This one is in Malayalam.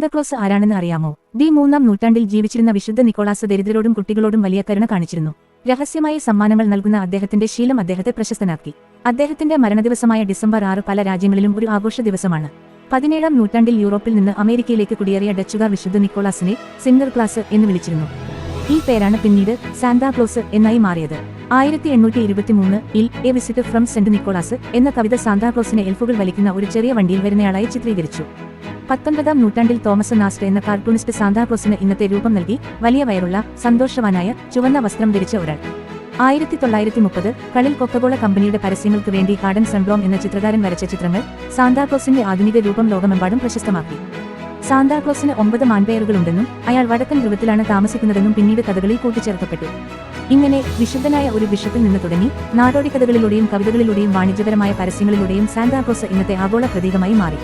സാന്താക്ലോസ് ആരാണെന്ന് അറിയാമോ? മൂന്നാം നൂറ്റാണ്ടിൽ ജീവിച്ചിരുന്ന വിശുദ്ധ നിക്കോളാസ് ദരിദ്രരോടും കുട്ടികളോടും വലിയ കരുണ കാണിച്ചിരുന്നു. രഹസ്യമായി സമ്മാനങ്ങൾ നൽകുന്ന അദ്ദേഹത്തിന്റെ ശീലം അദ്ദേഹത്തെ പ്രശസ്തനാക്കി. അദ്ദേഹത്തിന്റെ മരണദിവസമായ ഡിസംബർ 6 പല രാജ്യങ്ങളിലും ഒരു ആഘോഷ ദിവസമാണ്. 17-ാം നൂറ്റാണ്ടിൽ യൂറോപ്പിൽ നിന്ന് അമേരിക്കയിലേക്ക് കുടിയേറിയ ഡച്ചുകാർ വിശുദ്ധ നിക്കോളാസിനെ സിംഗർക്ലാസ് എന്ന് വിളിച്ചിരുന്നു. ഈ പേരാണ് പിന്നീട് സാന്താക്ലോസ് എന്നായി മാറിയത്. 1823-ൽ a visitor from saint Nicholas എന്ന കവിത സാന്താക്ലോസിനെ എൽഫുകൾ വലിക്കുന്ന ഒരു ചെറിയ വണ്ടിയിൽ വരുന്നയാളായി ചിത്രീകരിച്ചു. 19-ാം നൂറ്റാണ്ടിൽ തോമസ് നാസ്റ്റ് എന്ന കാർട്ടൂണിസ്റ്റ് സാന്താക്ലോസിന് ഇന്നത്തെ രൂപം നൽകി. വലിയ വയറുള്ള, സന്തോഷവാനായ, ചുവന്ന വസ്ത്രം ധരിച്ച ഒരാൾ. 1930-കളിൽ കൊക്കകോള കമ്പനിയുടെ പരസ്യങ്ങൾക്ക് വേണ്ടി ഹാഡൻ സൺബ്ലോം എന്ന ചിത്രകാരൻ വരച്ച ചിത്രങ്ങൾ സാന്താക്ലോസിന്റെ ആധുനിക രൂപം ലോകമെമ്പാടും പ്രശസ്തമാക്കി. സാന്താക്ലോസിന് 9 മാൻപേറുകളുണ്ടെന്നും അയാൾ വടക്കൻ ധ്രുവത്തിലാണ് താമസിക്കുന്നതെന്നും പിന്നീട് കഥകളിൽ കൂട്ടിച്ചേർക്കപ്പെട്ടു. ഇങ്ങനെ വിശുദ്ധനായ ഒരു ബിഷപ്പിൽ നിന്ന് തുടങ്ങി നാടോടി കഥകളിലൂടെയും കവിതകളിലൂടെയും വാണിജ്യപരമായ പരസ്യങ്ങളിലൂടെയും സാന്താക്ലോസ് ഇന്നത്തെ ആഗോള പ്രതീകമായി മാറി.